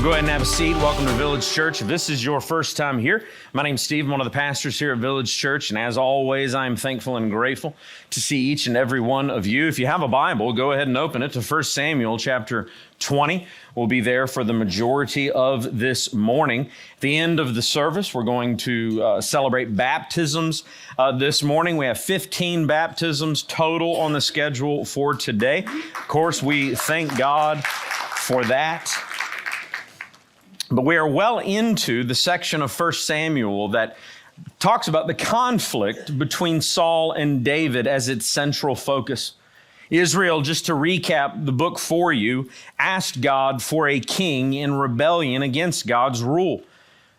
Go ahead and have a seat. Welcome to Village Church. If this is your first time here, my name's Steve. I'm one of the pastors here at Village Church. And as always, I'm thankful and grateful to see each and every one of you. If you have a Bible, go ahead and open it to 1 Samuel chapter 20. We'll be there for the majority of this morning. At the end of the service, we're going to celebrate baptisms this morning. We have 15 baptisms total on the schedule for today. Of course, we thank God for that. But we are well into the section of 1 Samuel that talks about the conflict between Saul and David as its central focus. Israel, just to recap the book for you, asked God for a king in rebellion against God's rule.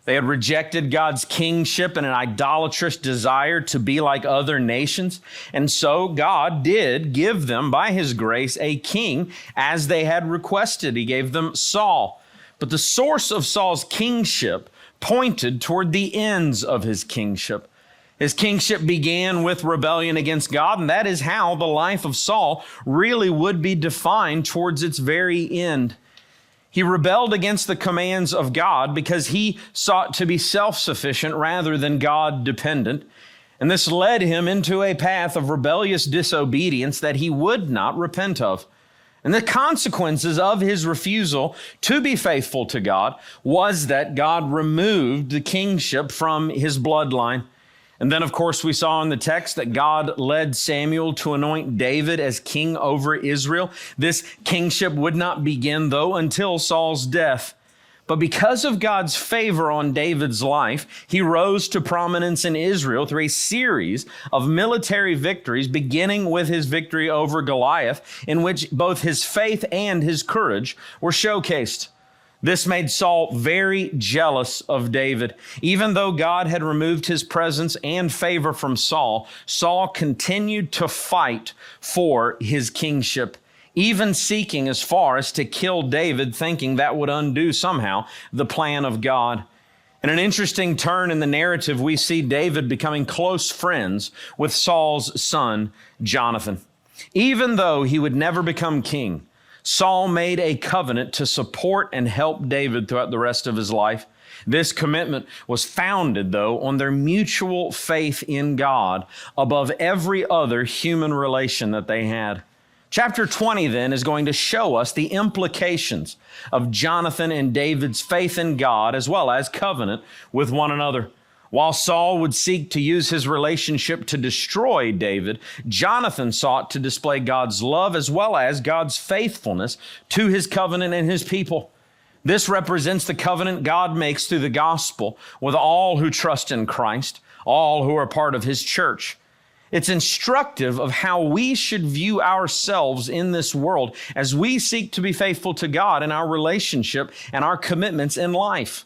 They had rejected God's kingship and an idolatrous desire to be like other nations. And so God did give them, by his grace, a king as they had requested. He gave them Saul. But the source of Saul's kingship pointed toward the ends of his kingship. His kingship began with rebellion against God, and that is how the life of Saul really would be defined towards its very end. He rebelled against the commands of God because he sought to be self-sufficient rather than God-dependent. And this led him into a path of rebellious disobedience that he would not repent of. And the consequences of his refusal to be faithful to God was that God removed the kingship from his bloodline. And then, of course, we saw in the text that God led Samuel to anoint David as king over Israel. This kingship would not begin, though, until Saul's death. But because of God's favor on David's life, he rose to prominence in Israel through a series of military victories, beginning with his victory over Goliath, in which both his faith and his courage were showcased. This made Saul very jealous of David. Even though God had removed his presence and favor from Saul, Saul continued to fight for his kingship, even seeking as far as to kill David, thinking that would undo somehow the plan of God. In an interesting turn in the narrative, we see David becoming close friends with Saul's son, Jonathan. Even though he would never become king, Saul made a covenant to support and help David throughout the rest of his life. This commitment was founded, though, on their mutual faith in God above every other human relation that they had. Chapter 20, then, is going to show us the implications of Jonathan and David's faith in God as well as covenant with one another. While Saul would seek to use his relationship to destroy David, Jonathan sought to display God's love as well as God's faithfulness to his covenant and his people. This represents the covenant God makes through the gospel with all who trust in Christ, all who are part of his church. It's instructive of how we should view ourselves in this world as we seek to be faithful to God in our relationship and our commitments in life.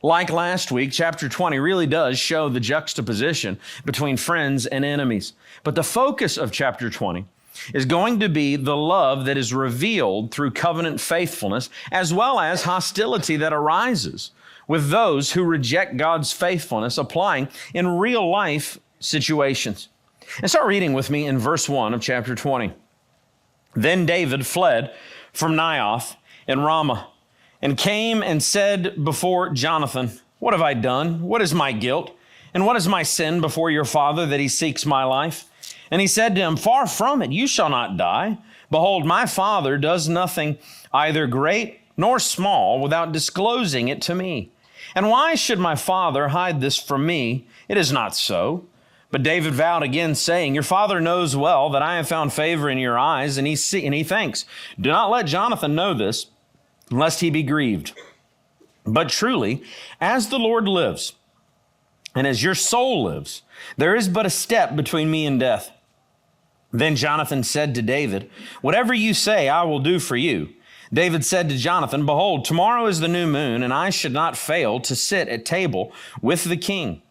Like last week, chapter 20 really does show the juxtaposition between friends and enemies. But the focus of chapter 20 is going to be the love that is revealed through covenant faithfulness, as well as hostility that arises with those who reject God's faithfulness, applying in real life situations. And start reading with me in verse 1 of chapter 20. Then David fled from Naioth in Ramah and came and said before Jonathan, "What have I done? What is my guilt? And what is my sin before your father that he seeks my life?" And he said to him, "Far from it, you shall not die. Behold, my father does nothing either great nor small without disclosing it to me. And why should my father hide this from me? It is not so." But David vowed again, saying, "Your father knows well that I have found favor in your eyes, and he thinks, do not let Jonathan know this, lest he be grieved. But truly, as the Lord lives, and as your soul lives, there is but a step between me and death." Then Jonathan said to David, "Whatever you say, I will do for you." David said to Jonathan, "Behold, tomorrow is the new moon, and I should not fail to sit at table with the king.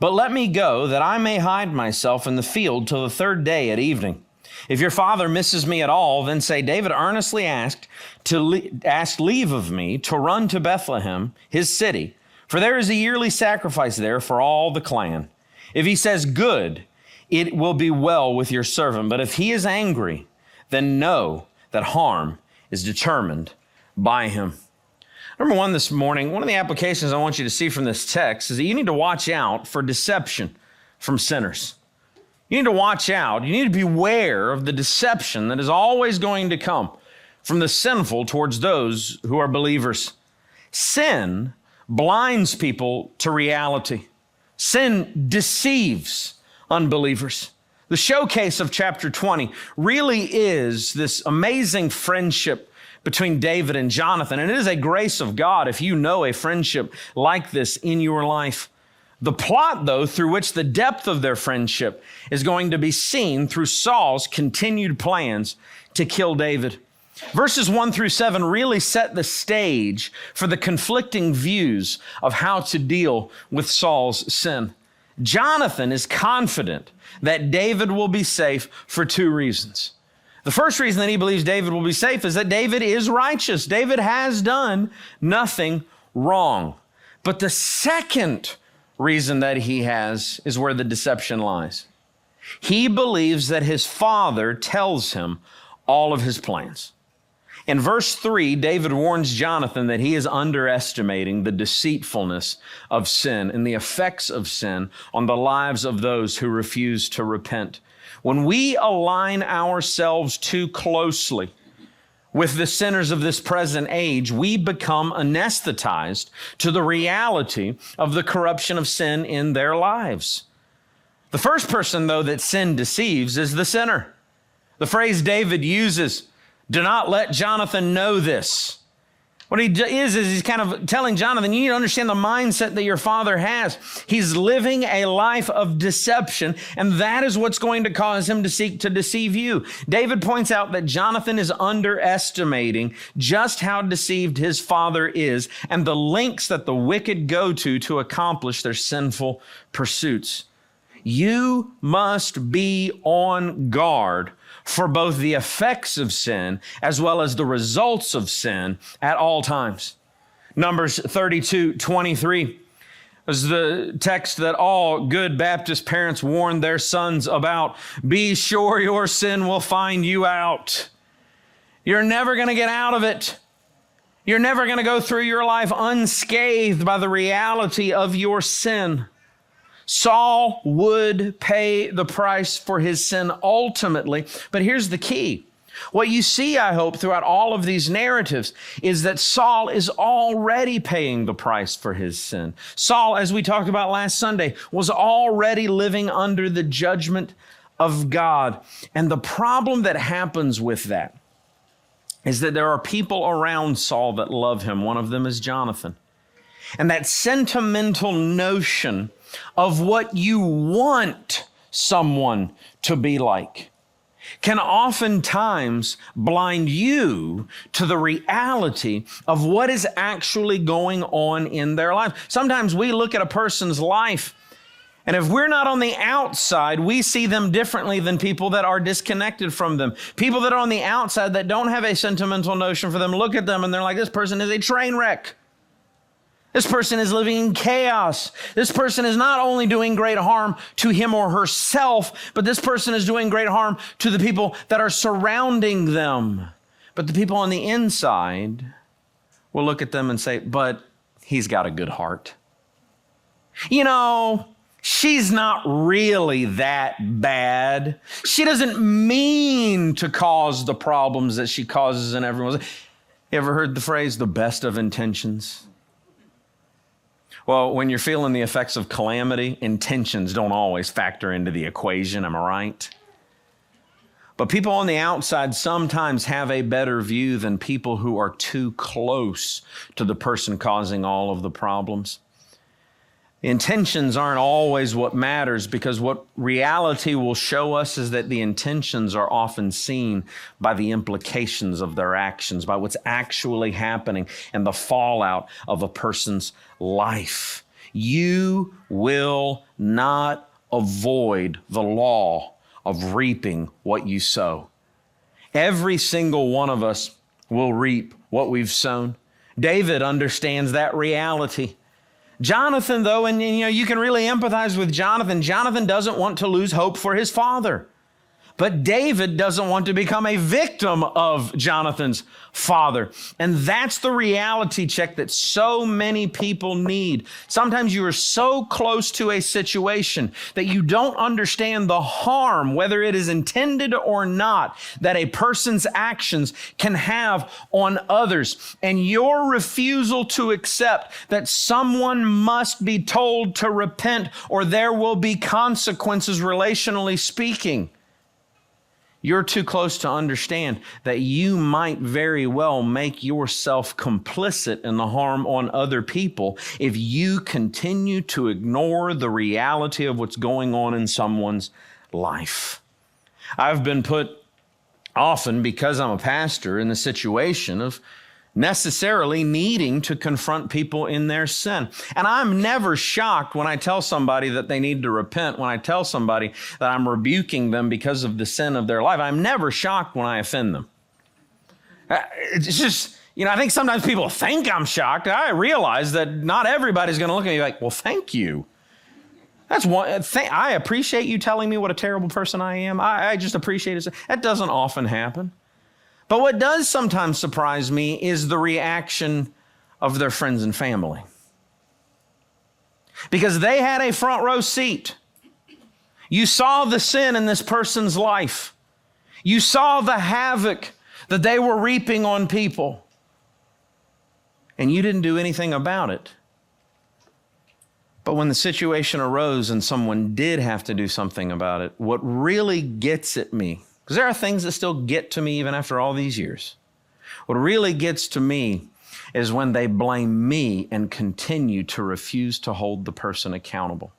But let me go, that I may hide myself in the field till the third day at evening. If your father misses me at all, then say, David earnestly asked leave of me to run to Bethlehem, his city, for there is a yearly sacrifice there for all the clan. If he says, good, it will be well with your servant. But if he is angry, then know that harm is determined by him." Number one this morning, one of the applications I want you to see from this text is that you need to watch out for deception from sinners. You need to watch out. You need to beware of the deception that is always going to come from the sinful towards those who are believers. Sin blinds people to reality. Sin deceives unbelievers. The showcase of chapter 20 really is this amazing friendship between David and Jonathan. And it is a grace of God if you know a friendship like this in your life. The plot, though, through which the depth of their friendship is going to be seen through Saul's continued plans to kill David. Verses 1 through 7 really set the stage for the conflicting views of how to deal with Saul's sin. Jonathan is confident that David will be safe for two reasons. The first reason that he believes David will be safe is that David is righteous. David has done nothing wrong. But the second reason that he has is where the deception lies. He believes that his father tells him all of his plans. In verse 3, David warns Jonathan that he is underestimating the deceitfulness of sin and the effects of sin on the lives of those who refuse to repent. When we align ourselves too closely with the sinners of this present age, we become anesthetized to the reality of the corruption of sin in their lives. The first person, though, that sin deceives is the sinner. The phrase David uses, "Do not let Jonathan know this." What he is he's kind of telling Jonathan, you need to understand the mindset that your father has. He's living a life of deception, and that is what's going to cause him to seek to deceive you. David points out that Jonathan is underestimating just how deceived his father is and the lengths that the wicked go to accomplish their sinful pursuits. You must be on guard for both the effects of sin as well as the results of sin at all times. Numbers 32:23 is the text that all good Baptist parents warn their sons about. Be sure your sin will find you out. You're never going to get out of it. You're never going to go through your life unscathed by the reality of your sin. Saul would pay the price for his sin ultimately, but here's the key. What you see, I hope, throughout all of these narratives is that Saul is already paying the price for his sin. Saul, as we talked about last Sunday, was already living under the judgment of God. And the problem that happens with that is that there are people around Saul that love him. One of them is Jonathan. And that sentimental notion of what you want someone to be like can oftentimes blind you to the reality of what is actually going on in their life. Sometimes we look at a person's life, and if we're not on the outside, we see them differently than people that are disconnected from them. People that are on the outside that don't have a sentimental notion for them look at them and they're like, this person is a train wreck. This person is living in chaos. This person is not only doing great harm to him or herself, but this person is doing great harm to the people that are surrounding them. But the people on the inside will look at them and say, but he's got a good heart. You know, she's not really that bad. She doesn't mean to cause the problems that she causes in everyone's life. You ever heard the phrase, the best of intentions? Well, when you're feeling the effects of calamity, intentions don't always factor into the equation, am I right? But people on the outside sometimes have a better view than people who are too close to the person causing all of the problems. The intentions aren't always what matters, because what reality will show us is that the intentions are often seen by the implications of their actions, by what's actually happening and the fallout of a person's life. You will not avoid the law of reaping what you sow. Every single one of us will reap what we've sown. David understands that reality. Jonathan, though, and you can really empathize with Jonathan. Jonathan doesn't want to lose hope for his father. But David doesn't want to become a victim of Jonathan's father. And that's the reality check that so many people need. Sometimes you are so close to a situation that you don't understand the harm, whether it is intended or not, that a person's actions can have on others. And your refusal to accept that someone must be told to repent or there will be consequences relationally speaking. You're too close to understand that you might very well make yourself complicit in the harm on other people if you continue to ignore the reality of what's going on in someone's life. I've been put often, because I'm a pastor, in the situation of necessarily needing to confront people in their sin. And I'm never shocked when I tell somebody that they need to repent, when I tell somebody that I'm rebuking them because of the sin of their life. I'm never shocked when I offend them. It's just, I think sometimes people think I'm shocked. I realize that not everybody's going to look at me like, well, thank you. That's one thing. I appreciate you telling me what a terrible person I am. I just appreciate it. That doesn't often happen. But what does sometimes surprise me is the reaction of their friends and family. Because they had a front row seat. You saw the sin in this person's life. You saw the havoc that they were reaping on people. And you didn't do anything about it. But when the situation arose and someone did have to do something about it, what really gets at me, because there are things that still get to me even after all these years. What really gets to me is when they blame me and continue to refuse to hold the person accountable.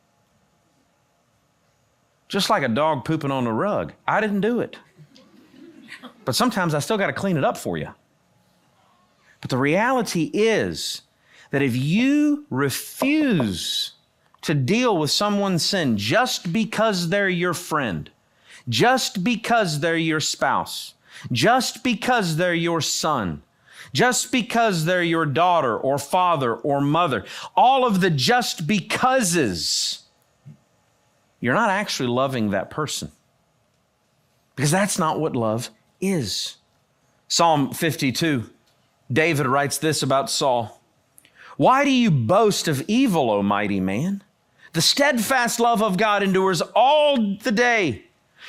Just like a dog pooping on the rug. I didn't do it. But sometimes I still got to clean it up for you. But the reality is that if you refuse to deal with someone's sin just because they're your friend, just because they're your spouse, just because they're your son, just because they're your daughter or father or mother, all of the just becauses, you're not actually loving that person. Because that's not what love is. Psalm 52, David writes this about Saul. Why do you boast of evil, O mighty man? The steadfast love of God endures all the day.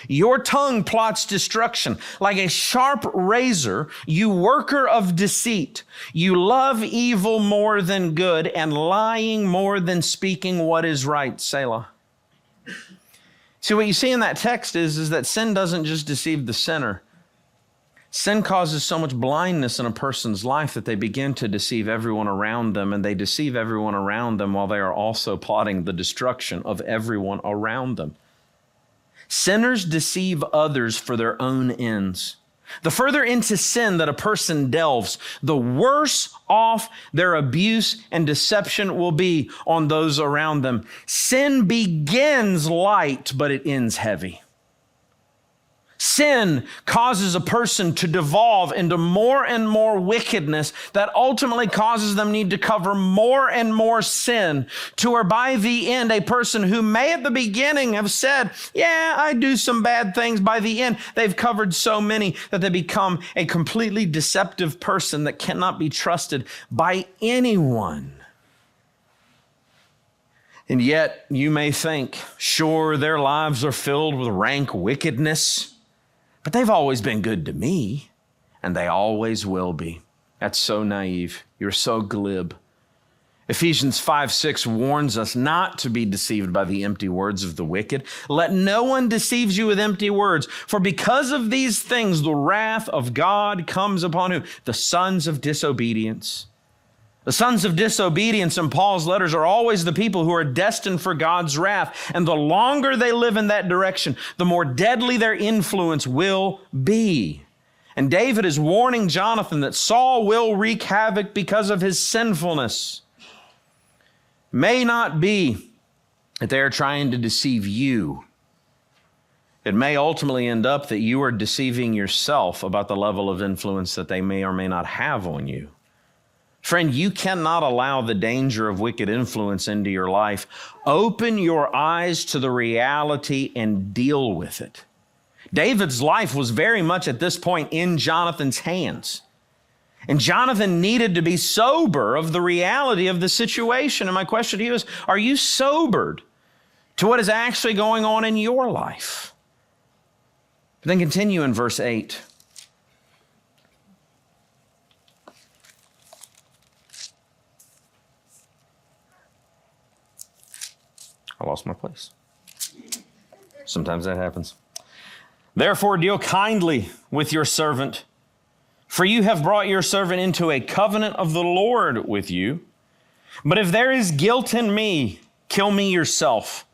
Your tongue plots destruction. Like a sharp razor, you worker of deceit. You love evil more than good and lying more than speaking what is right. Selah. See, what you see in that text is that sin doesn't just deceive the sinner. Sin causes so much blindness in a person's life that they begin to deceive everyone around them, and they deceive everyone around them while they are also plotting the destruction of everyone around them. Sinners deceive others for their own ends. The further into sin that a person delves, the worse off their abuse and deception will be on those around them. Sin begins light, but it ends heavy. Sin causes a person to devolve into more and more wickedness that ultimately causes them need to cover more and more sin, to where by the end, a person who may at the beginning have said, yeah, I do some bad things, by the end, they've covered so many that they become a completely deceptive person that cannot be trusted by anyone. And yet you may think, sure, their lives are filled with rank wickedness, but they've always been good to me, and they always will be. That's so naive. You're so glib. Ephesians 5:6 warns us not to be deceived by the empty words of the wicked. Let no one deceive you with empty words, for because of these things, the wrath of God comes upon who? The sons of disobedience. The sons of disobedience in Paul's letters are always the people who are destined for God's wrath. And the longer they live in that direction, the more deadly their influence will be. And David is warning Jonathan that Saul will wreak havoc because of his sinfulness. May not be that they are trying to deceive you. It may ultimately end up that you are deceiving yourself about the level of influence that they may or may not have on you. Friend, you cannot allow the danger of wicked influence into your life. Open your eyes to the reality and deal with it. David's life was very much at this point in Jonathan's hands. And Jonathan needed to be sober of the reality of the situation. And my question to you is, are you sobered to what is actually going on in your life? But then continue in verse 8. I lost my place. Sometimes that happens. Therefore, deal kindly with your servant, for you have brought your servant into a covenant of the Lord with you. But if there is guilt in me, kill me yourself.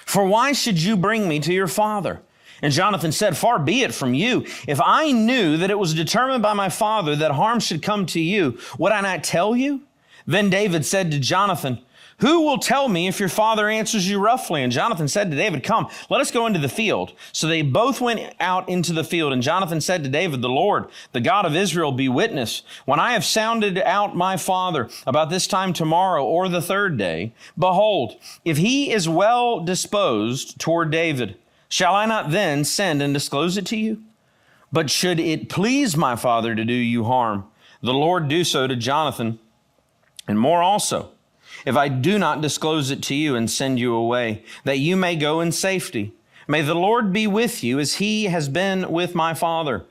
For why should you bring me to your father? And Jonathan said, far be it from you. If I knew that it was determined by my father that harm should come to you, would I not tell you? Then David said to Jonathan, who will tell me if your father answers you roughly? And Jonathan said to David, come, let us go into the field. So they both went out into the field. And Jonathan said to David, the Lord, the God of Israel, be witness. When I have sounded out my father about this time tomorrow or the third day, behold, if he is well disposed toward David, shall I not then send and disclose it to you? But should it please my father to do you harm, the Lord do so to Jonathan, and more also, if I do not disclose it to you and send you away, that you may go in safety. May the Lord be with you as he has been with my father.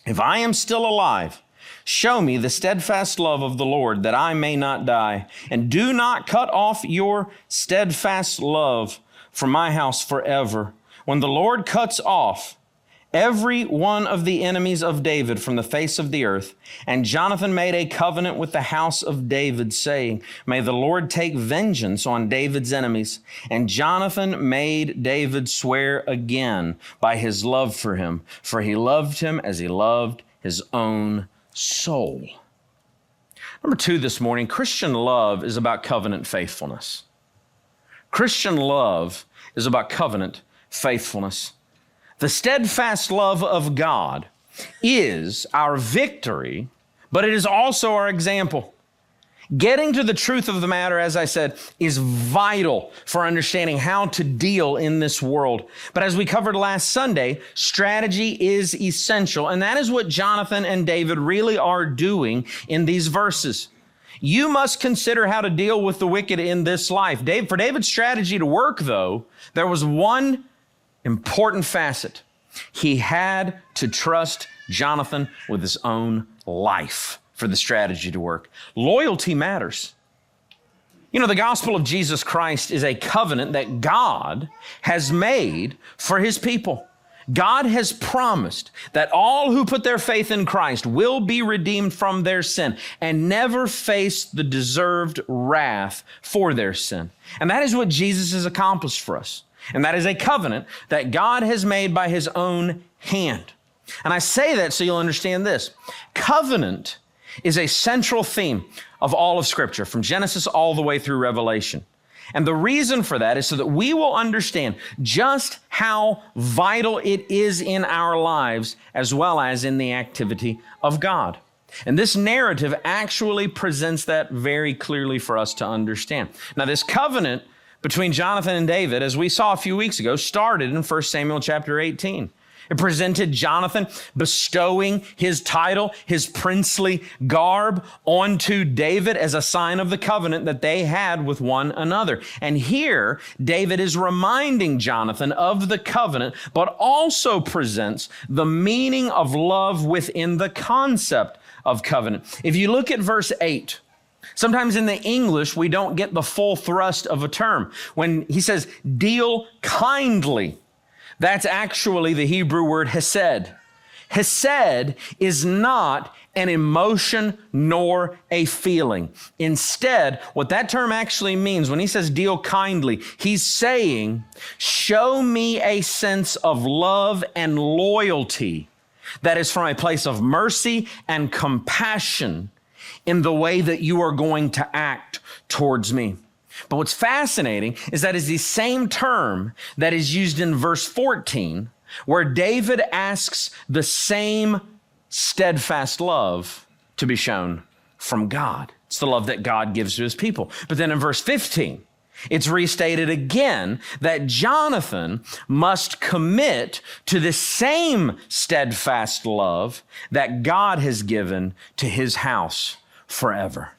If I am still alive, show me the steadfast love of the Lord, that I may not die. And do not cut off your steadfast love from my house forever. When the Lord cuts off every one of the enemies of David from the face of the earth. And Jonathan made a covenant with the house of David, saying, may the Lord take vengeance on David's enemies. And Jonathan made David swear again by his love for him, for he loved him as he loved his own soul. Number 2 this morning, Christian love is about covenant faithfulness. Christian love is about covenant faithfulness. The steadfast love of God is our victory, but it is also our example. Getting to the truth of the matter, as I said, is vital for understanding how to deal in this world. But as we covered last Sunday, strategy is essential, and that is what Jonathan and David really are doing in these verses. You must consider how to deal with the wicked in this life. For David's strategy to work, though, there was one important facet. He had to trust Jonathan with his own life for the strategy to work. Loyalty matters. You know, the gospel of Jesus Christ is a covenant that God has made for his people. God has promised that all who put their faith in Christ will be redeemed from their sin and never face the deserved wrath for their sin. And that is what Jesus has accomplished for us. And that is a covenant that God has made by his own hand. And I say that so you'll understand this. Covenant is a central theme of all of Scripture, from Genesis all the way through Revelation. And the reason for that is so that we will understand just how vital it is in our lives, as well as in the activity of God. And this narrative actually presents that very clearly for us to understand. Now, this covenant between Jonathan and David, as we saw a few weeks ago, started in 1 Samuel chapter 18. It presented Jonathan bestowing his title, his princely garb, onto David as a sign of the covenant that they had with one another. And here, David is reminding Jonathan of the covenant, but also presents the meaning of love within the concept of covenant. If you look at verse 8, sometimes in the English, we don't get the full thrust of a term. When he says, deal kindly, that's actually the Hebrew word hesed. Hesed is not an emotion nor a feeling. Instead, what that term actually means, when he says deal kindly, he's saying, show me a sense of love and loyalty that is from a place of mercy and compassion in the way that you are going to act towards me. But what's fascinating is that is the same term that is used in verse 14, where David asks the same steadfast love to be shown from God. It's the love that God gives to his people. But then in verse 15, It's restated again that Jonathan must commit to the same steadfast love that God has given to his house forever.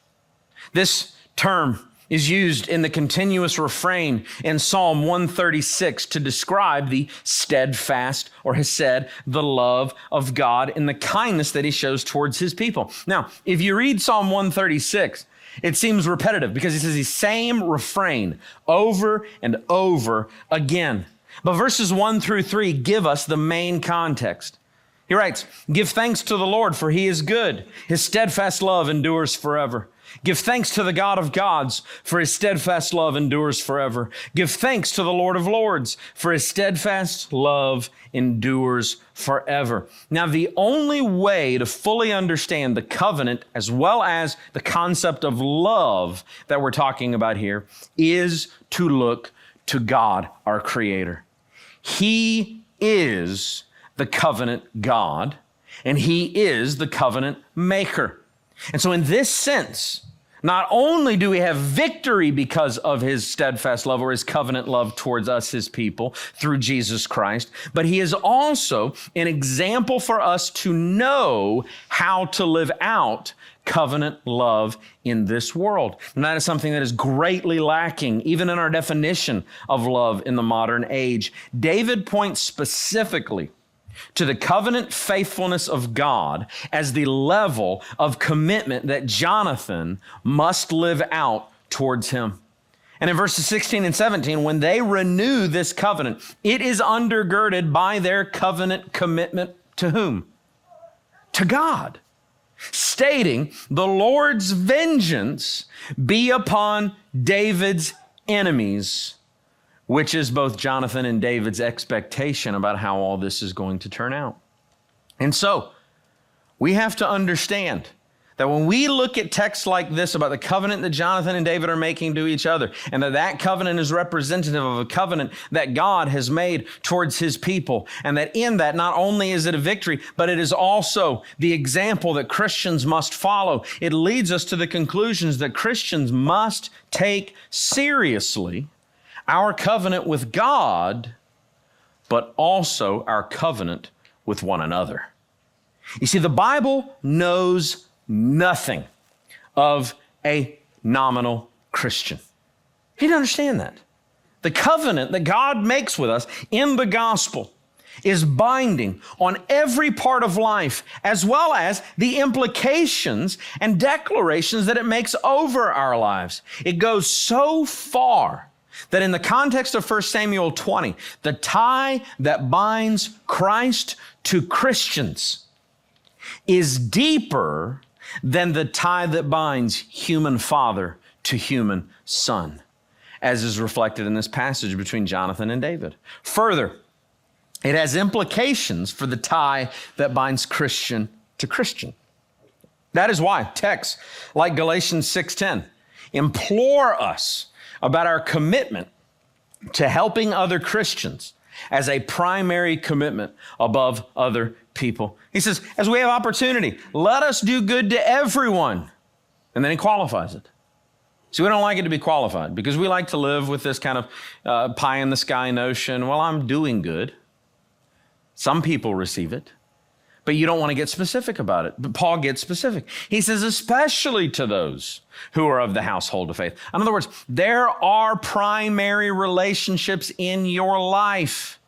This term is used in the continuous refrain in Psalm 136 to describe the steadfast, or hesed, the love of God and the kindness that he shows towards his people. Now, if you read Psalm 136, it seems repetitive because he says the same refrain over and over again. But verses 1 through 3 give us the main context. He writes, "Give thanks to the Lord, for he is good. His steadfast love endures forever. Give thanks to the God of gods, for his steadfast love endures forever. Give thanks to the Lord of lords, for his steadfast love endures forever." Now, the only way to fully understand the covenant as well as the concept of love that we're talking about here is to look to God, our Creator. He is the covenant God, and he is the covenant maker. And so in this sense, not only do we have victory because of his steadfast love or his covenant love towards us, his people, through Jesus Christ, but he is also an example for us to know how to live out covenant love in this world. And that is something that is greatly lacking, even in our definition of love in the modern age. David points specifically to the covenant faithfulness of God as the level of commitment that Jonathan must live out towards him. And in verses 16 and 17, when they renew this covenant, it is undergirded by their covenant commitment to whom? To God, stating, "The Lord's vengeance be upon David's enemies," which is both Jonathan and David's expectation about how all this is going to turn out. And so we have to understand that when we look at texts like this about the covenant that Jonathan and David are making to each other, and that covenant is representative of a covenant that God has made towards his people, and that in that not only is it a victory, but it is also the example that Christians must follow. It leads us to the conclusions that Christians must take seriously our covenant with God, but also our covenant with one another. You see, the Bible knows nothing of a nominal Christian. You need to understand that. The covenant that God makes with us in the gospel is binding on every part of life, as well as the implications and declarations that it makes over our lives. It goes so far that in the context of 1 Samuel 20, the tie that binds Christ to Christians is deeper than the tie that binds human father to human son, as is reflected in this passage between Jonathan and David. Further, it has implications for the tie that binds Christian to Christian. That is why texts like Galatians 6:10 implore us about our commitment to helping other Christians as a primary commitment above other people. He says, as we have opportunity, let us do good to everyone. And then he qualifies it. See, we don't like it to be qualified because we like to live with this kind of pie in the sky notion. Well, I'm doing good. Some people receive it, but you don't want to get specific about it. But Paul gets specific. He says, especially to those who are of the household of faith. In other words, there are primary relationships in your life.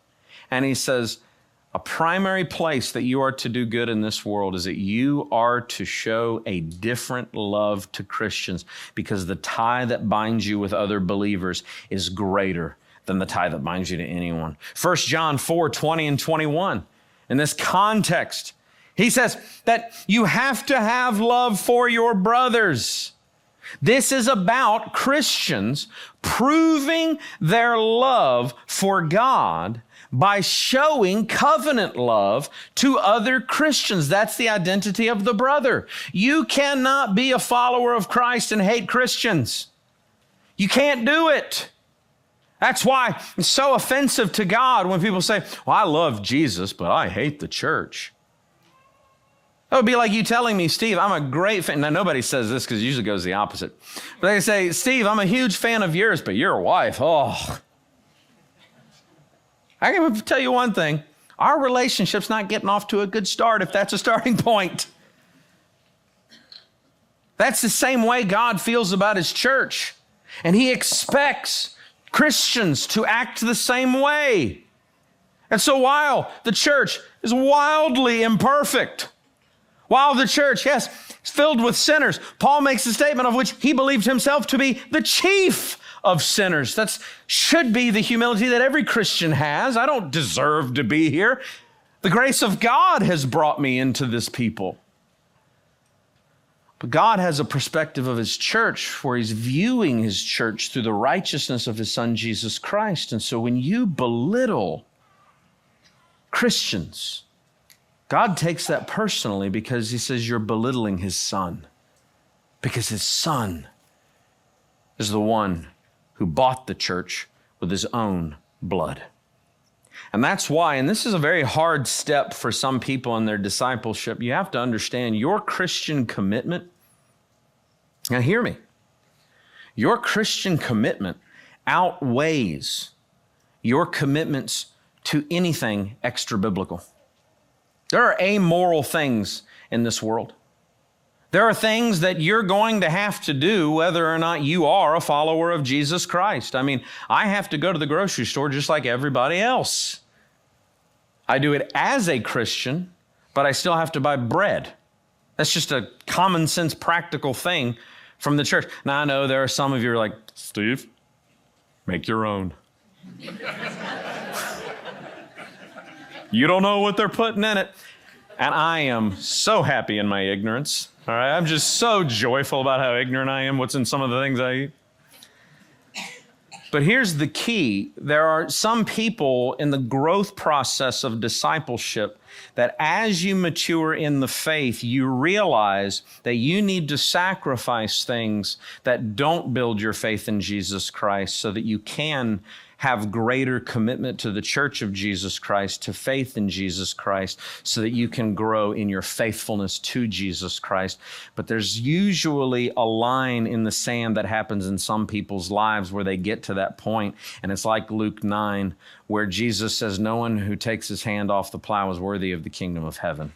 And he says, a primary place that you are to do good in this world is that you are to show a different love to Christians, because the tie that binds you with other believers is greater than the tie that binds you to anyone. 1 John 4:20 and 21. In this context, he says that you have to have love for your brothers. This is about Christians proving their love for God by showing covenant love to other Christians. That's the identity of the brother. You cannot be a follower of Christ and hate Christians. You can't do it. That's why it's so offensive to God when people say, well, I love Jesus, but I hate the church. That would be like you telling me, Steve, I'm a great fan. Now, nobody says this because it usually goes the opposite. But they say, Steve, I'm a huge fan of yours, but your wife, oh. I can tell you one thing. Our relationship's not getting off to a good start if that's a starting point. That's the same way God feels about his church. And he expects Christians to act the same way. And so while the church is wildly imperfect, while the church, yes, is filled with sinners, Paul makes a statement of which he believed himself to be the chief of sinners. That should be the humility that every Christian has. I don't deserve to be here. The grace of God has brought me into this people. But God has a perspective of his church where he's viewing his church through the righteousness of his son, Jesus Christ. And so when you belittle Christians, God takes that personally because he says you're belittling his son. Because his son is the one who bought the church with his own blood. And that's why, and this is a very hard step for some people in their discipleship, you have to understand your Christian commitment. Now hear me. Your Christian commitment outweighs your commitments to anything extra biblical. There are amoral things in this world. There are things that you're going to have to do whether or not you are a follower of Jesus Christ. I mean, I have to go to the grocery store just like everybody else. I do it as a Christian, but I still have to buy bread. That's just a common sense, practical thing from the church. Now, I know there are some of you who are like, Steve, make your own. You don't know what they're putting in it. And I am so happy in my ignorance. All right, I'm just so joyful about how ignorant I am, what's in some of the things I eat. But here's the key. There are some people in the growth process of discipleship that as you mature in the faith, you realize that you need to sacrifice things that don't build your faith in Jesus Christ so that you can have greater commitment to the church of Jesus Christ, to faith in Jesus Christ, so that you can grow in your faithfulness to Jesus Christ. But there's usually a line in the sand that happens in some people's lives where they get to that point, and it's like Luke 9, where Jesus says, no one who takes his hand off the plow is worthy of the kingdom of heaven.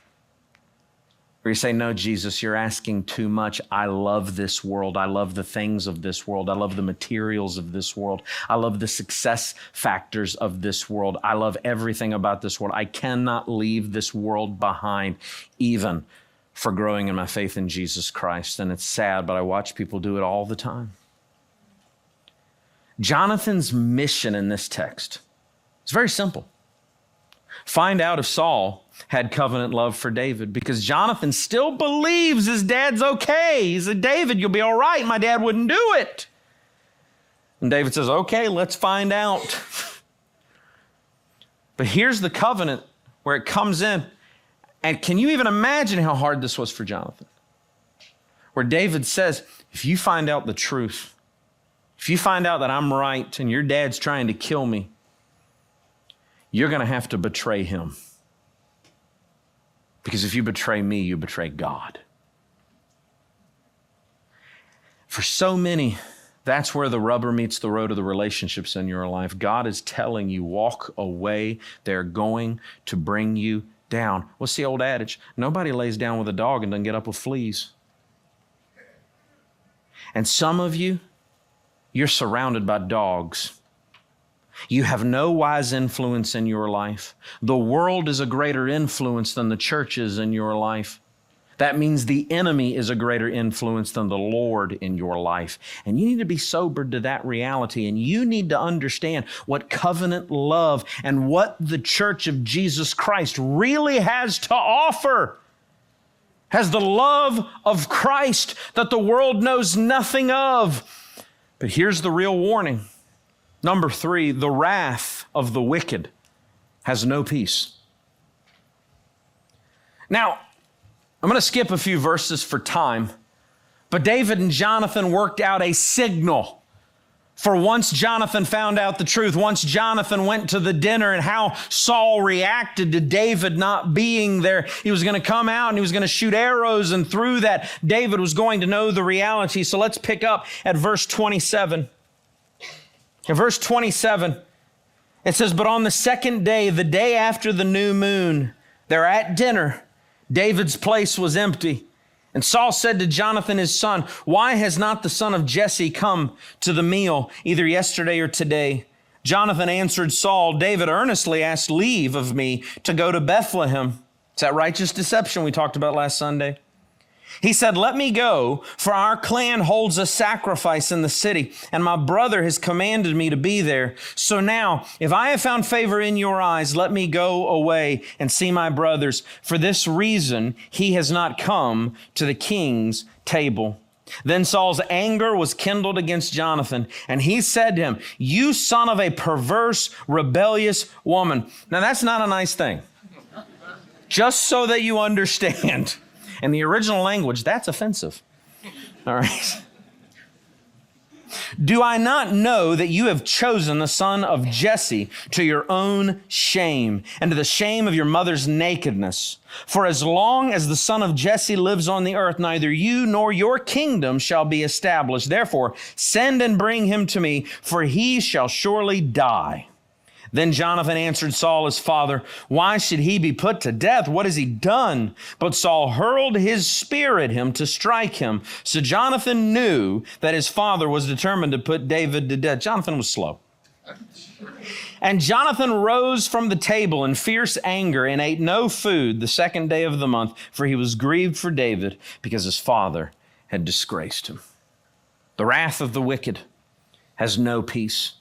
Or you say, no, Jesus, you're asking too much. I love this world. I love the things of this world. I love the materials of this world. I love the success factors of this world. I love everything about this world. I cannot leave this world behind, even for growing in my faith in Jesus Christ. And it's sad, but I watch people do it all the time. Jonathan's mission in this text is very simple. Find out if Saul had covenant love for David, because Jonathan still believes his dad's okay. He said, David, you'll be all right. My dad wouldn't do it. And David says, okay, let's find out. But here's the covenant where it comes in. And can you even imagine how hard this was for Jonathan? Where David says, if you find out the truth, if you find out that I'm right and your dad's trying to kill me, you're going to have to betray him. Because if you betray me, you betray God. For so many, that's where the rubber meets the road of the relationships in your life. God is telling you, walk away. They're going to bring you down. What's the old adage? Nobody lays down with a dog and doesn't get up with fleas. And some of you, you're surrounded by dogs. You have no wise influence in your life. The world is a greater influence than the church is in your life. That means the enemy is a greater influence than the Lord in your life. And you need to be sobered to that reality. And you need to understand what covenant love and what the church of Jesus Christ really has to offer. Has the love of Christ that the world knows nothing of. But here's the real warning. Number 3, the wrath of the wicked has no peace. Now, I'm going to skip a few verses for time, but David and Jonathan worked out a signal For once Jonathan found out the truth, once Jonathan went to the dinner and how Saul reacted to David not being there, he was going to come out and he was going to shoot arrows, and through that, David was going to know the reality. So let's pick up at verse 27. In verse 27, it says, "But on the second day, the day after the new moon, they're at dinner. David's place was empty. And Saul said to Jonathan his son, 'Why has not the son of Jesse come to the meal, either yesterday or today?' Jonathan answered Saul, 'David earnestly asked leave of me to go to Bethlehem.'" It's that righteous deception we talked about last Sunday. "He said, 'Let me go, for our clan holds a sacrifice in the city, and my brother has commanded me to be there. So now, if I have found favor in your eyes, let me go away and see my brothers. For this reason, he has not come to the king's table.' Then Saul's anger was kindled against Jonathan, and he said to him, 'You son of a perverse, rebellious woman.'" Now, that's not a nice thing. Just so that you understand. In the original language, that's offensive. All right. "Do I not know that you have chosen the son of Jesse to your own shame and to the shame of your mother's nakedness? For as long as the son of Jesse lives on the earth, neither you nor your kingdom shall be established. Therefore, send and bring him to me, for he shall surely die." Then Jonathan answered Saul his father, "Why should he be put to death? What has he done?" But Saul hurled his spear at him to strike him. So Jonathan knew that his father was determined to put David to death. Jonathan was slow. "And Jonathan rose from the table in fierce anger and ate no food the second day of the month, for he was grieved for David because his father had disgraced him." The wrath of the wicked has no peace.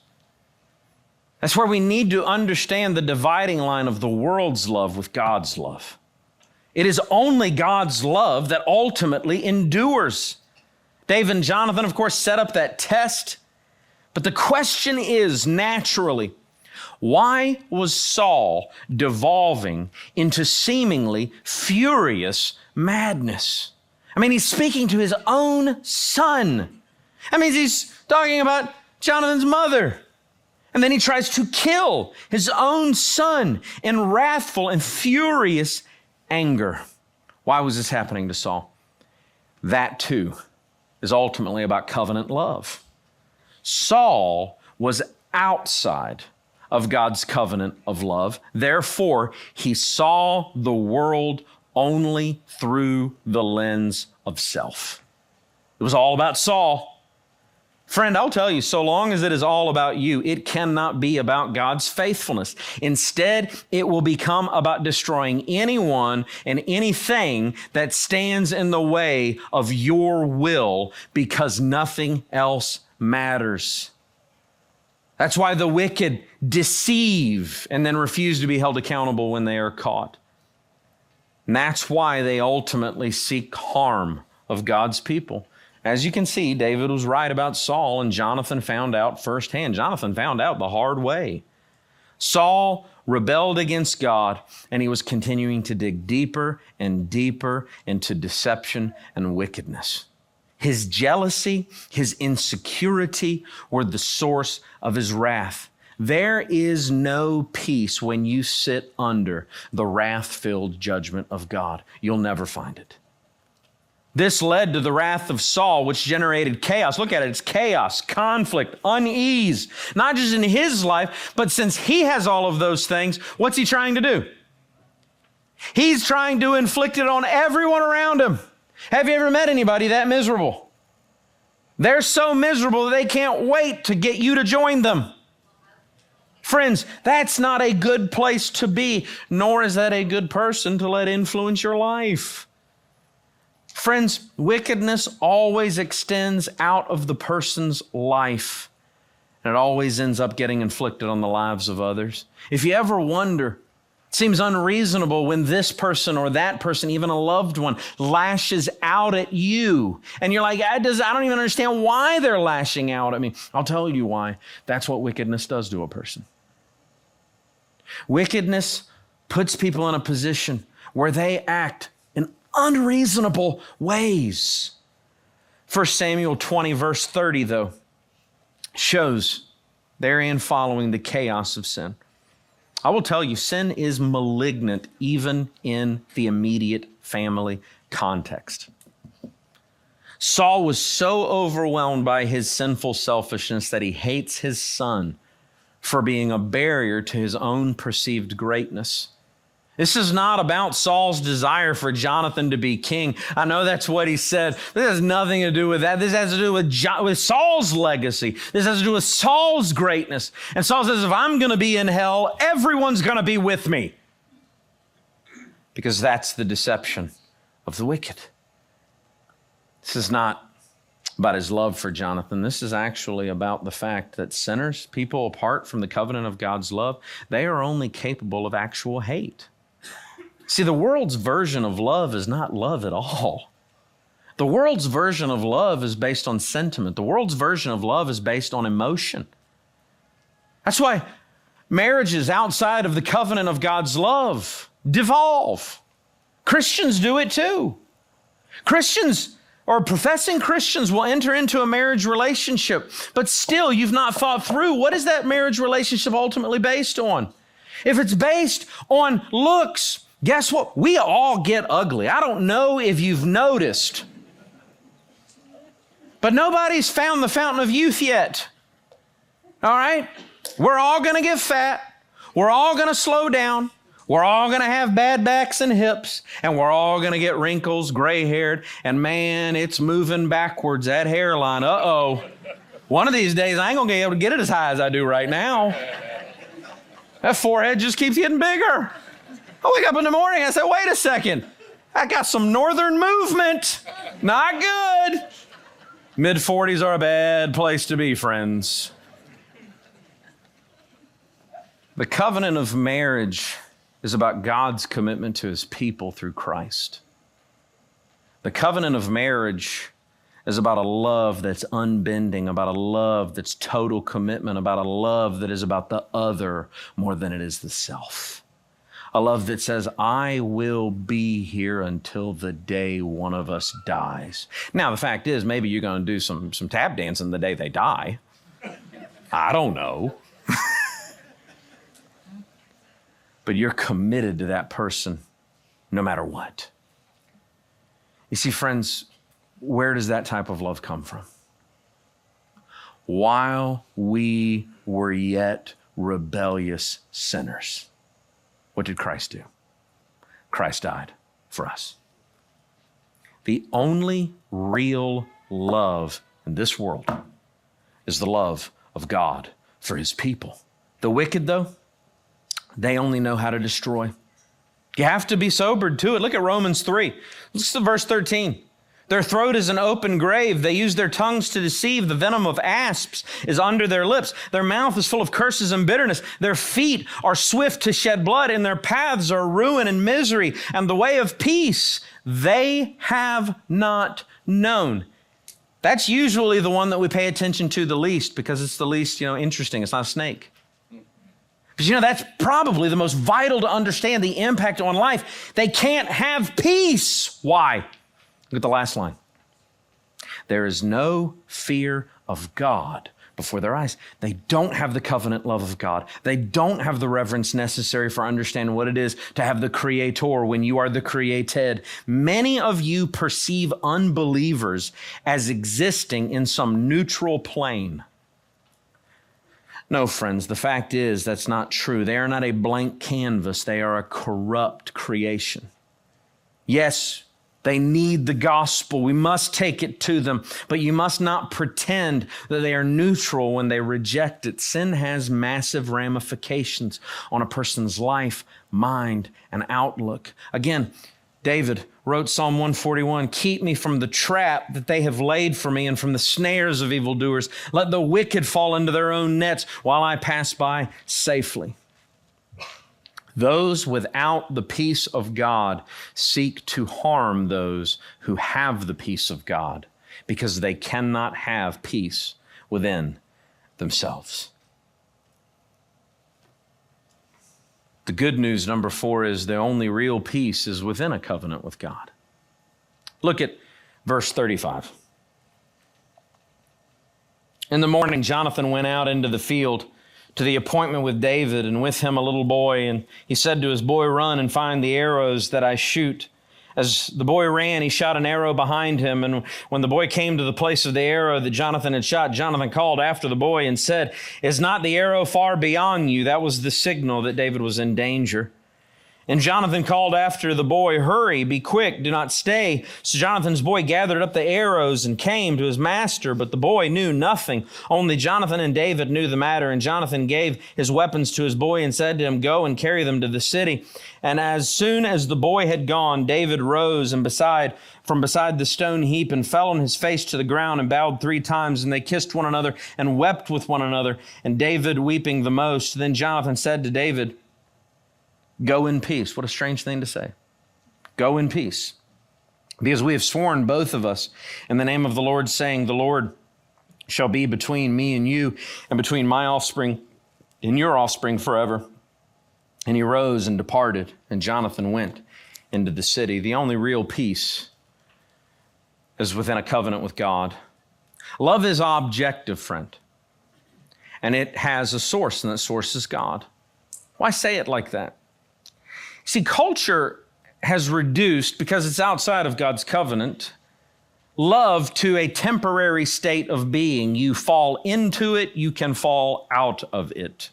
That's where we need to understand the dividing line of the world's love with God's love. It is only God's love that ultimately endures. David and Jonathan, of course, set up that test. But the question is, naturally, why was Saul devolving into seemingly furious madness? I mean, he's speaking to his own son. I mean, he's talking about Jonathan's mother. And then he tries to kill his own son in wrathful and furious anger. Why was this happening to Saul? That too is ultimately about covenant love. Saul was outside of God's covenant of love. Therefore, he saw the world only through the lens of self. It was all about Saul. Friend, I'll tell you, so long as it is all about you, it cannot be about God's faithfulness. Instead, it will become about destroying anyone and anything that stands in the way of your will, because nothing else matters. That's why the wicked deceive and then refuse to be held accountable when they are caught. And that's why they ultimately seek harm of God's people. As you can see, David was right about Saul, and Jonathan found out firsthand. Jonathan found out the hard way. Saul rebelled against God, and he was continuing to dig deeper and deeper into deception and wickedness. His jealousy, his insecurity were the source of his wrath. There is no peace when you sit under the wrath-filled judgment of God. You'll never find it. This led to the wrath of Saul, which generated chaos. Look at it. It's chaos, conflict, unease, not just in his life, but since he has all of those things, what's he trying to do? He's trying to inflict it on everyone around him. Have you ever met anybody that miserable? They're so miserable that they can't wait to get you to join them. Friends, that's not a good place to be, nor is that a good person to let influence your life. Friends, wickedness always extends out of the person's life, and it always ends up getting inflicted on the lives of others. If you ever wonder, it seems unreasonable when this person or that person, even a loved one, lashes out at you, and you're like, I don't even understand why they're lashing out at me. I'll tell you why. That's what wickedness does to a person. Wickedness puts people in a position where they act in unreasonable ways. 1 Samuel 20, verse 30, though, shows therein following the chaos of sin. I will tell you, sin is malignant even in the immediate family context. Saul was so overwhelmed by his sinful selfishness that he hates his son for being a barrier to his own perceived greatness. This is not about Saul's desire for Jonathan to be king. I know that's what he said. This has nothing to do with that. This has to do with Saul's legacy. This has to do with Saul's greatness. And Saul says, if I'm going to be in hell, everyone's going to be with me. Because that's the deception of the wicked. This is not about his love for Jonathan. This is actually about the fact that sinners, people apart from the covenant of God's love, they are only capable of actual hate. See, the world's version of love is not love at all. The world's version of love is based on sentiment. The world's version of love is based on emotion. That's why marriages outside of the covenant of God's love devolve. Christians do it too. Christians or professing Christians will enter into a marriage relationship, but still you've not thought through what is that marriage relationship ultimately based on? If it's based on looks, guess what? We all get ugly. I don't know if you've noticed, but nobody's found the fountain of youth yet. All right? We're all going to get fat. We're all going to slow down. We're all going to have bad backs and hips, and we're all going to get wrinkles, gray-haired, and man, it's moving backwards, that hairline. Uh-oh. One of these days, I ain't going to be able to get it as high as I do right now. That forehead just keeps getting bigger. I wake up in the morning, I say, wait a second. I got some northern movement. Not good. Mid-40s are a bad place to be, friends. The covenant of marriage is about God's commitment to his people through Christ. The covenant of marriage is about a love that's unbending, about a love that's total commitment, about a love that is about the other more than it is the self. A love that says, I will be here until the day one of us dies. Now, the fact is, maybe you're going to do some tap dancing the day they die. I don't know. But you're committed to that person no matter what. You see, friends, where does that type of love come from? While we were yet rebellious sinners, what did Christ do? Christ died for us. The only real love in this world is the love of God for his people. The wicked, though, they only know how to destroy. You have to be sobered to it. Look at Romans 3. Listen to verse 13. Their throat is an open grave. They use their tongues to deceive. The venom of asps is under their lips. Their mouth is full of curses and bitterness. Their feet are swift to shed blood, and their paths are ruin and misery. And the way of peace they have not known. That's usually the one that we pay attention to the least because it's the least, interesting. It's not a snake. But that's probably the most vital to understand the impact on life. They can't have peace. Why? Look at the last line. There is no fear of God before their eyes. They don't have the covenant love of God. They don't have the reverence necessary for understanding what it is to have the Creator when you are the created. Many of you perceive unbelievers as existing in some neutral plane. No, friends, the fact is that's not true. They are not a blank canvas. They are a corrupt creation. Yes, they need the gospel. We must take it to them, but you must not pretend that they are neutral when they reject it. Sin has massive ramifications on a person's life, mind, and outlook. Again, David wrote Psalm 141, keep me from the trap that they have laid for me and from the snares of evildoers. Let the wicked fall into their own nets while I pass by safely. Those without the peace of God seek to harm those who have the peace of God because they cannot have peace within themselves. The good news, number 4, is the only real peace is within a covenant with God. Look at verse 35. In the morning, Jonathan went out into the field to the appointment with David, and with him a little boy. And he said to his boy, "Run and find the arrows that I shoot." As the boy ran, he shot an arrow behind him. And when the boy came to the place of the arrow that Jonathan had shot, Jonathan called after the boy and said, "Is not the arrow far beyond you?" That was the signal that David was in danger. And Jonathan called after the boy, "Hurry, be quick, do not stay." So Jonathan's boy gathered up the arrows and came to his master, but the boy knew nothing. Only Jonathan and David knew the matter. And Jonathan gave his weapons to his boy and said to him, "Go and carry them to the city." And as soon as the boy had gone, David rose from beside the stone heap and fell on his face to the ground and bowed 3 times. And they kissed one another and wept with one another, and David weeping the most. Then Jonathan said to David, "Go in peace." What a strange thing to say. Go in peace. Because we have sworn, both of us, in the name of the Lord, saying, "The Lord shall be between me and you, and between my offspring and your offspring forever." And he rose and departed, and Jonathan went into the city. The only real peace is within a covenant with God. Love is objective, friend. And it has a source, and that source is God. Why say it like that? See, culture has reduced, because it's outside of God's covenant, love to a temporary state of being. You fall into it, you can fall out of it.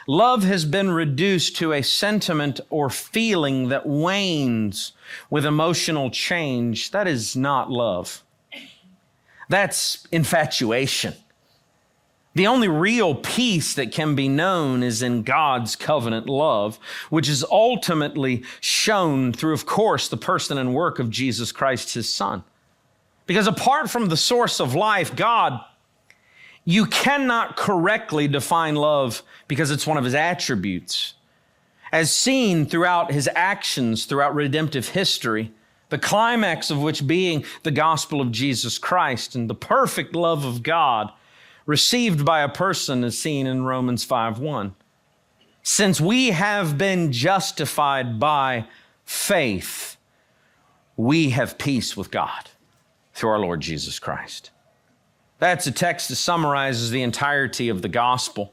Love has been reduced to a sentiment or feeling that wanes with emotional change. That is not love. That's infatuation. The only real peace that can be known is in God's covenant love, which is ultimately shown through, of course, the person and work of Jesus Christ, his Son. Because apart from the source of life, God, you cannot correctly define love because it's one of his attributes. As seen throughout his actions, throughout redemptive history, the climax of which being the gospel of Jesus Christ and the perfect love of God received by a person is seen in Romans 5:1. Since we have been justified by faith, we have peace with God through our Lord Jesus Christ. That's a text that summarizes the entirety of the gospel.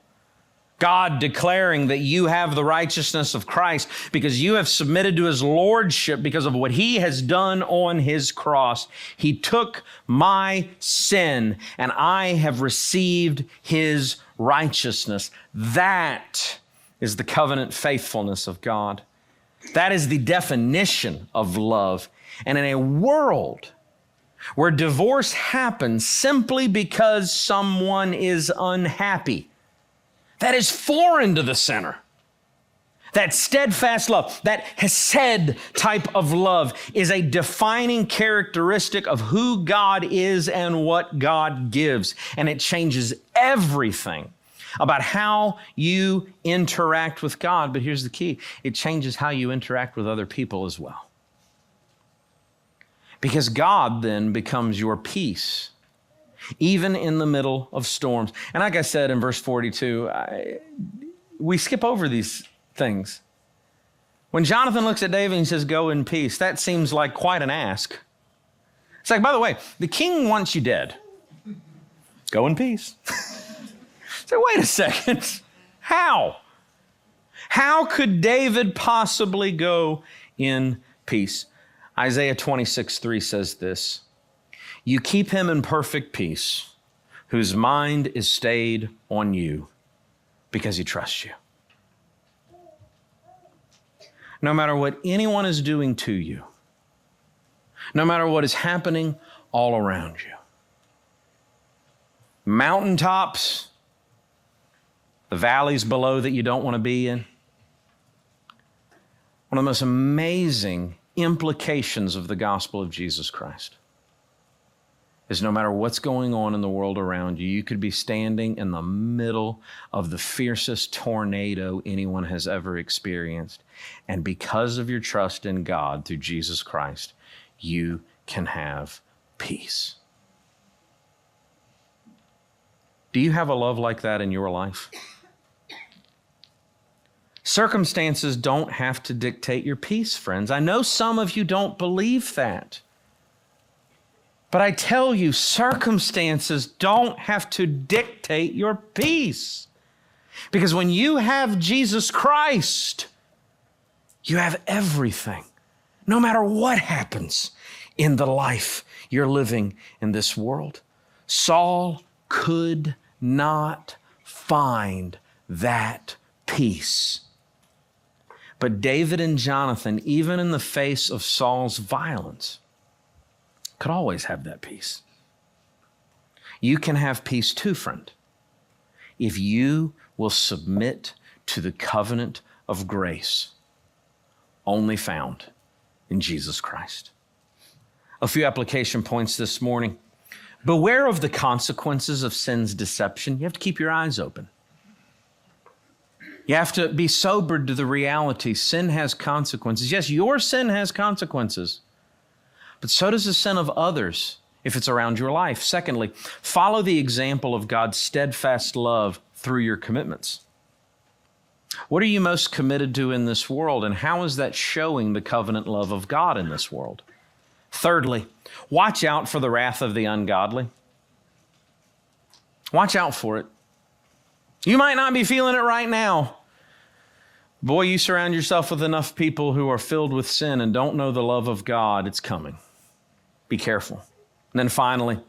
God declaring that you have the righteousness of Christ because you have submitted to his lordship because of what he has done on his cross. He took my sin and I have received his righteousness. That is the covenant faithfulness of God. That is the definition of love. And in a world where divorce happens simply because someone is unhappy, that is foreign to the sinner. That steadfast love, that hesed type of love, is a defining characteristic of who God is and what God gives. And it changes everything about how you interact with God. But here's the key. It changes how you interact with other people as well. Because God then becomes your peace, even in the middle of storms. And like I said in verse 42, we skip over these things. When Jonathan looks at David and he says, "Go in peace," that seems like quite an ask. It's like, by the way, the king wants you dead. Go in peace. So wait a second. How? How could David possibly go in peace? Isaiah 26:3 says this, "You keep him in perfect peace, whose mind is stayed on you because he trusts you." No matter what anyone is doing to you, no matter what is happening all around you, mountaintops, the valleys below that you don't want to be in, one of the most amazing implications of the gospel of Jesus Christ is no matter what's going on in the world around you, you could be standing in the middle of the fiercest tornado anyone has ever experienced. And because of your trust in God through Jesus Christ, you can have peace. Do you have a love like that in your life? Circumstances don't have to dictate your peace, friends. I know some of you don't believe that. But I tell you, circumstances don't have to dictate your peace. Because when you have Jesus Christ, you have everything, no matter what happens in the life you're living in this world. Saul could not find that peace. But David and Jonathan, even in the face of Saul's violence, could always have that peace. You can have peace too, friend, if you will submit to the covenant of grace only found in Jesus Christ. A few application points this morning. Beware of the consequences of sin's deception. You have to keep your eyes open. You have to be sobered to the reality. Sin has consequences. Yes, your sin has consequences, but so does the sin of others if it's around your life. Secondly, follow the example of God's steadfast love through your commitments. What are you most committed to in this world, and how is that showing the covenant love of God in this world? Thirdly, watch out for the wrath of the ungodly. Watch out for it. You might not be feeling it right now. Boy, you surround yourself with enough people who are filled with sin and don't know the love of God, it's coming. Be careful. And then finally,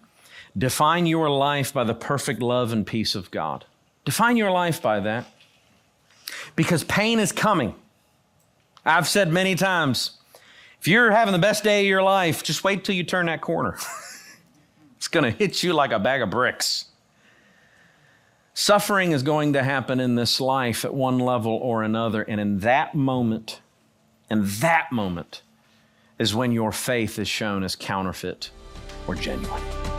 define your life by the perfect love and peace of God. Define your life by that. Because pain is coming. I've said many times, if you're having the best day of your life, just wait till you turn that corner. It's going to hit you like a bag of bricks. Suffering is going to happen in this life at one level or another. And in that moment is when your faith is shown as counterfeit or genuine.